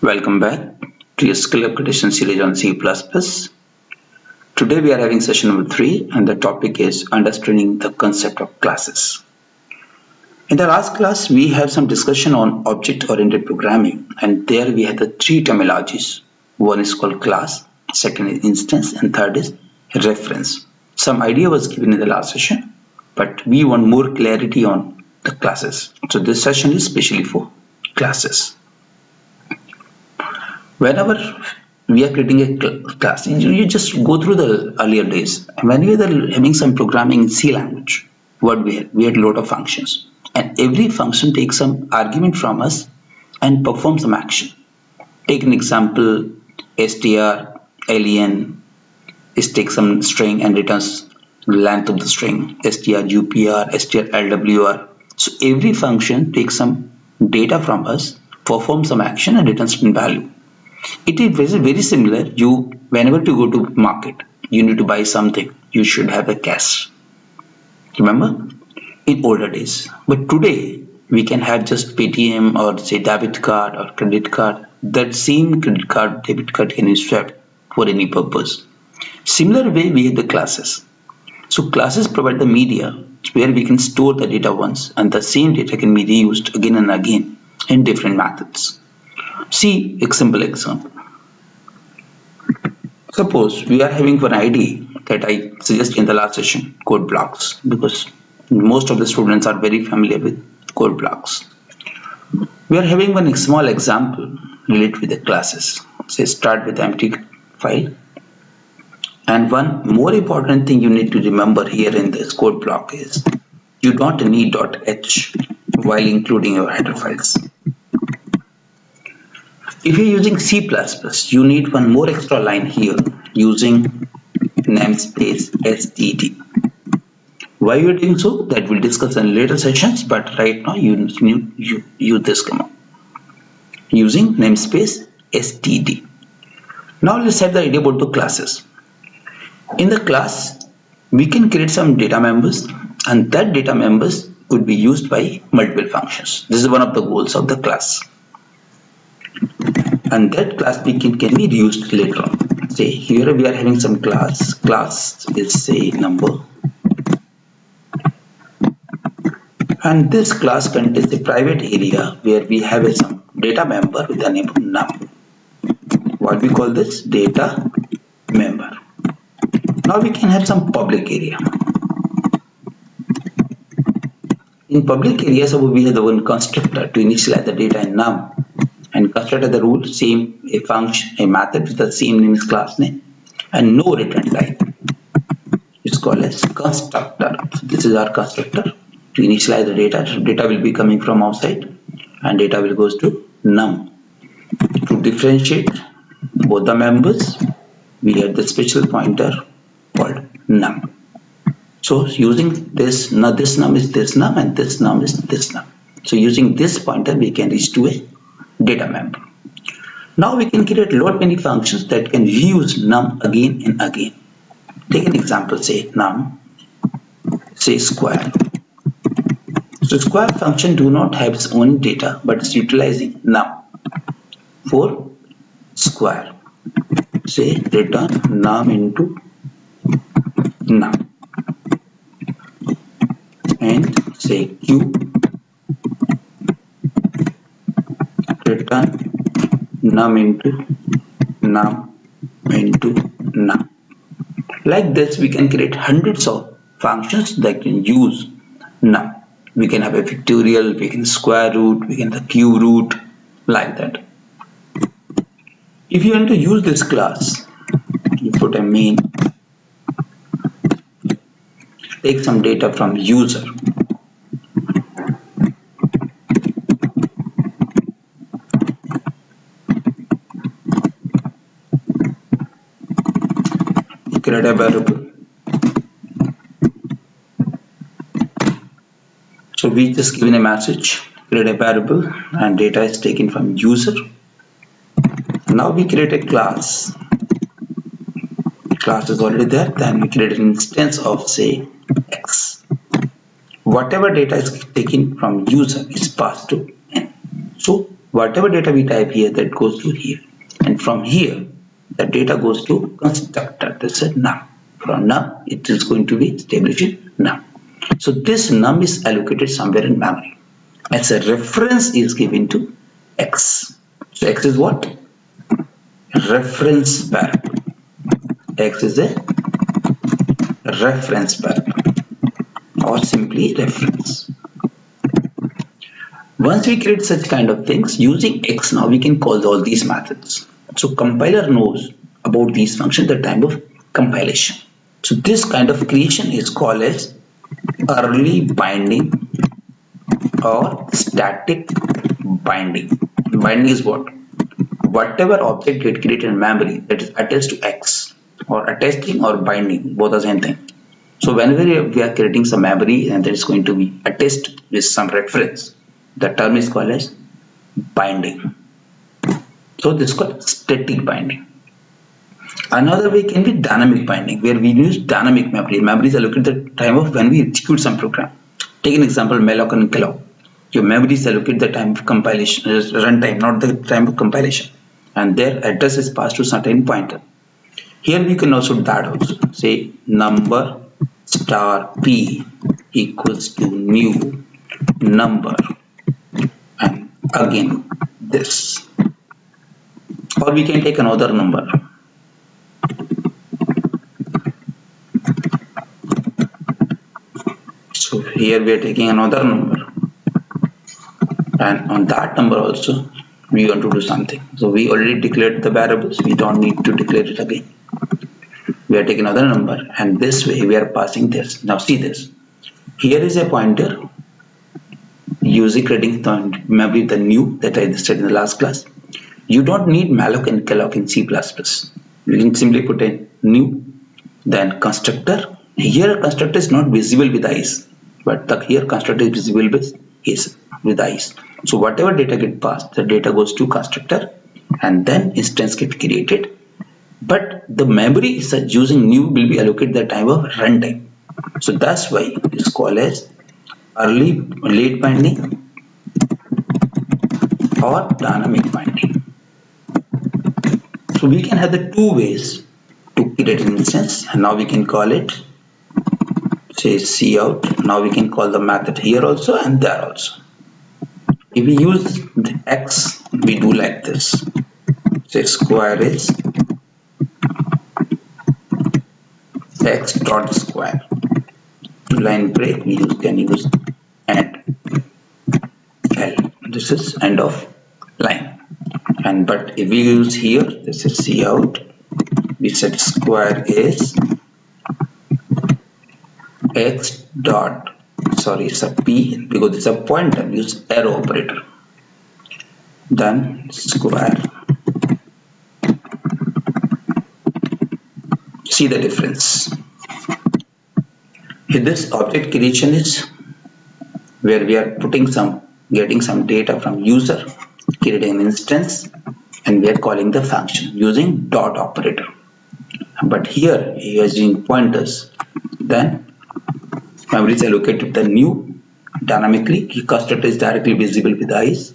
Welcome back to your skill upgradation series on C++. Today we are having session number 3 and the topic is understanding the concept of classes. In the last class we have some discussion on object-oriented programming, and there we had the 3 terminologies. One is called class, second is instance, and third is reference. Some idea was given in the last session, but we want more clarity on the classes. So this session is specially for classes. Whenever we are creating a class, you just go through the earlier days. When we were having some programming in C language, what we had a lot of functions, and every function takes some argument from us and performs some action. Take an example, str, len is take some string and returns length of the string, str upr, str lwr. So every function takes some data from us, performs some action and returns some value. It is very similar. Whenever you go to market, you need to buy something, you should have a cash. Remember? In older days. But today, we can have just Paytm or say debit card or credit card. That same credit card, debit card can be swapped for any purpose. Similar way, we have the classes. So classes provide the media where we can store the data once, and the same data can be reused again and again in different methods. See a simple example. Suppose we are having one idea that I suggest in the last session, code blocks, because most of the students are very familiar with code blocks. We are having one small example related with the classes. Say start with the empty file. And one more important thing you need to remember here in this code block is you don't need .h while including your header files. If you're using C++, you need one more extra line here using namespace std. Why you are doing so? That we'll discuss in later sessions, but right now you use this command using namespace std. Now let's have the idea about the classes. In the class, we can create some data members, and that data members could be used by multiple functions. This is one of the goals of the class. And that class can be used later on. Say here we are having some class is say number, and this class contains a private area where we have some data member with the name of num. What we call this data member. Now we can have some public area. In public area, so we have the one constructor to initialize the data in num. And constructor the rule, same a function, a method with the same name as class name, and no return type. It's called as constructor. So this is our constructor to initialize the data. So data will be coming from outside, and data will goes to num. To differentiate both the members, we have the special pointer called num. So using this, now this num is this num, and this num is this num. So using this pointer, we can reach to a data member. Now we can create a lot many functions that can reuse num again and again. Take an example, say num, say square. So square function do not have its own data, but it's utilizing num for square. Say return num into num, and say cube return num into num into num. Like this, we can create hundreds of functions that can use num. We can have a factorial, we can square root, we can have cube root, like that. If you want to use this class, you put a main, take some data from user. Create a variable. So we just given a message, create a variable, and data is taken from user. Now we create a class. Class is already there. Then we create an instance of say x. Whatever data is taken from user is passed to n. So whatever data we type here, that goes to here, and from here the data goes to constructor. This is num. From num it is going to be established in num. So this num is allocated somewhere in memory. As a reference is given to x. So x is what? Reference variable. X is a reference variable or simply reference. Once we create such kind of things using x, now we can call all these methods. So compiler knows about these functions at the time of compilation. So this kind of creation is called as early binding or static binding. Binding is what? Whatever object get created in memory that is attached to x, or attaching or binding, both are the same thing. So whenever we are creating some memory and that is going to be attached with some reference, the term is called as binding. So this is called static binding. Another way can be dynamic binding, where we use dynamic memory. Memory is allocated at the time of when we execute some program. Take an example, malloc and calloc. Your memory is allocated at the time of compilation, runtime, not the time of compilation, and their address is passed to certain pointer. Here we can also do that also. Say number star p equals to new number, and again this. Or we can take another number. So here we are taking another number, and on that number also we want to do something. So we already declared the variables, we don't need to declare it again. We are taking another number, and this way we are passing this. Now see this. Here is a pointer using creating the memory the new that I said in the last class. You don't need malloc and calloc in C++. You can simply put a new, then constructor. Here constructor is not visible with eyes, but here constructor is visible with eyes. So whatever data get passed, the data goes to constructor, and then instance get created. But the memory is using new will be allocated the time of runtime. So that's why it's called as late binding or dynamic binding. So we can have the two ways to create an instance, and now we can call it, say cout. Now we can call the method here also and there also. If we use the x, we do like this. Say square is x dot square. To line break, we can use end L. This is end of line. And but if we use here, this is cout. We said square is x dot, sorry, it's a p because it's a pointer. Use arrow operator. Then square. See the difference. Here this object creation is where we are getting some data from user, creating an instance, and we are calling the function using dot operator. But here he is using pointers. Then memory is allocated to the new dynamically. Constructor is directly visible with eyes,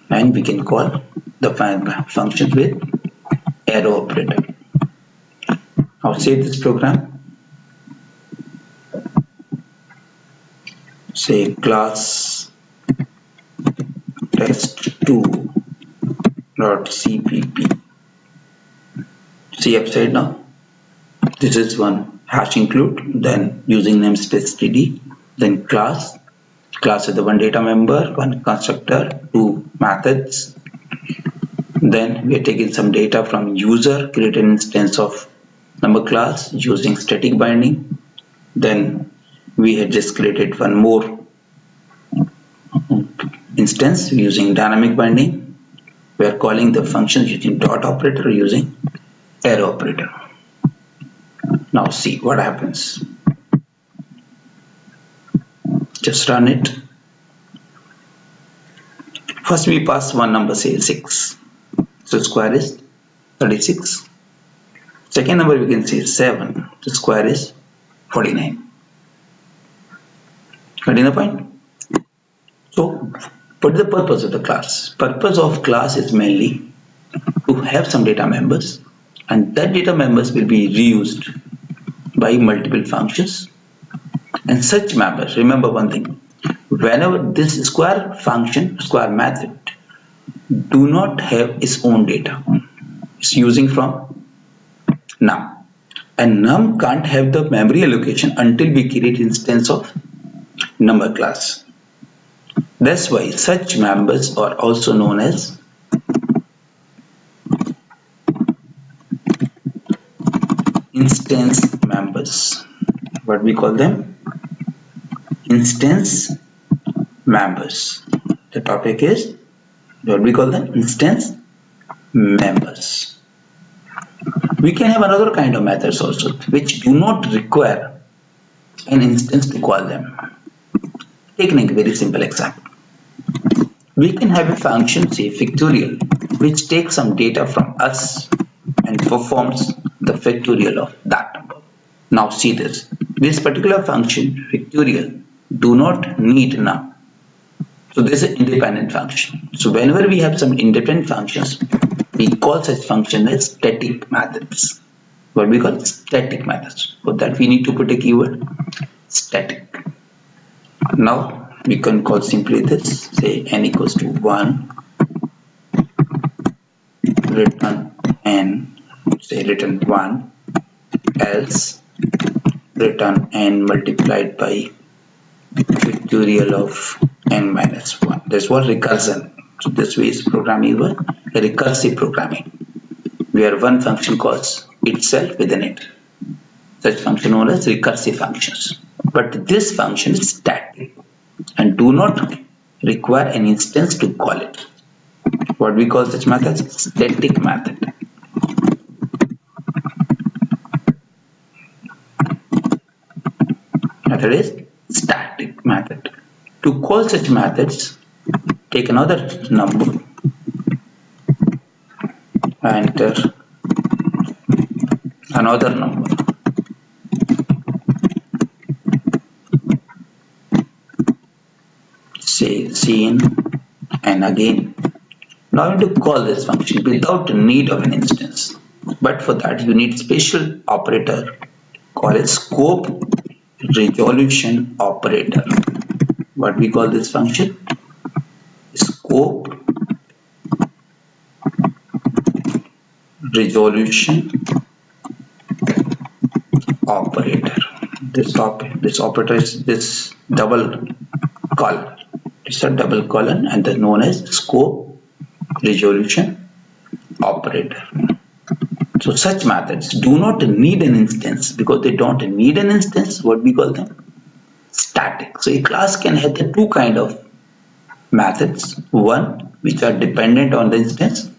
and we can call the function with arrow operator. Now save this program. Say class test2.cpp. See upside now. This is one hash include, then using namespace td, then class is the one data member, one constructor, two methods. Then we are taking some data from user, create an instance of number class using static binding. Then we had just created one more instance using dynamic binding. We are calling the function using dot operator, using arrow operator. Now see what happens. Just run it. First we pass one number, say 6. So square is 36. Second number we can say 7. The square is 49. Getting the point? So What is the purpose of the class? Purpose of class is mainly to have some data members, and that data members will be reused by multiple functions. And such members, remember one thing, whenever this square function, square method, do not have its own data, it's using from num, and num can't have the memory allocation until we create instance of number class. That's why such members are also known as instance members. What we call them? Instance members. The topic is what we call them? Instance members. We can have another kind of methods also which do not require an instance to call them. Taking a very simple example. We can have a function, say factorial, which takes some data from us and performs the factorial of that number. Now see this. This particular function, factorial, do not need num. So this is an independent function. So whenever we have some independent functions, we call such function as static methods. What we call static methods. For that we need to put a keyword static. Now we can call simply this, say n equals to 1, return n, say return 1, else return n multiplied by factorial of n minus 1. That's what recursion. So this way is programming a recursive programming, where one function calls itself within it. Such function known as recursive functions. But this function is static and do not require an instance to call it. What we call such methods? Static method. Method is static method. To call such methods, take another number, enter another number, say scene, and again. Now you need to call this function without the need of an instance, but for that you need special operator called a scope resolution operator. What we call this function? Scope resolution operator. This operator is this double colon. It's a double colon and they're known as scope resolution operator. So such methods do not need an instance. Because they don't need an instance, what we call them? Static. So a class can have the two kind of methods, one which are dependent on the instance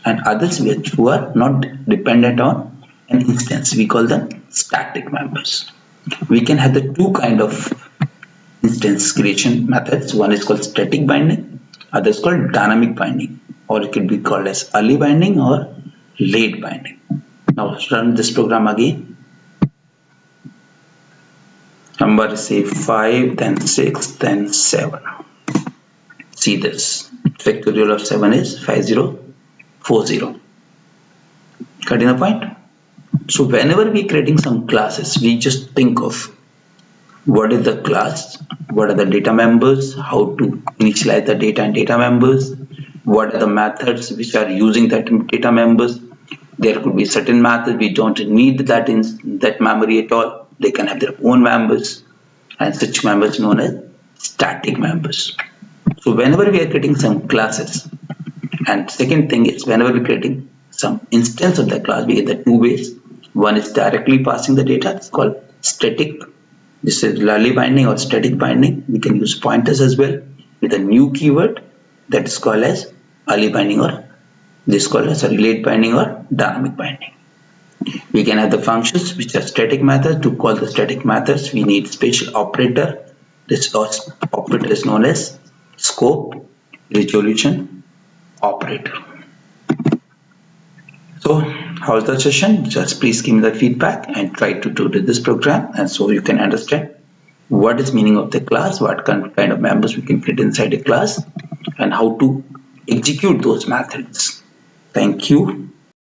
and others which are not dependent on an instance. We call them static members. We can have the two kind of instance creation methods. One is called static binding, other is called dynamic binding, or it could be called as early binding or late binding. Now run this program again. Number say 5, then 6, then 7. See this. Factorial of 7 is 5040. Getting the point? So whenever we are creating some classes, we just think of what is the class, what are the data members, how to initialize the data and data members, what are the methods which are using that data members. There could be certain methods we don't need that memory at all. They can have their own members, and such members known as static members. So whenever we are creating some classes, and second thing is whenever we are creating some instance of the class, we get the two ways. One is directly passing the data, it's called static. This is early binding or static binding. We can use pointers as well with a new keyword that is called as early binding, or this is called as late binding or dynamic binding. We can have the functions which are static methods. To call the static methods, we need special operator. This operator is known as scope resolution operator. So how's the session? Just please give me the feedback and try to do this program, and so you can understand what is meaning of the class, what kind of members we can create inside a class, and how to execute those methods. Thank you.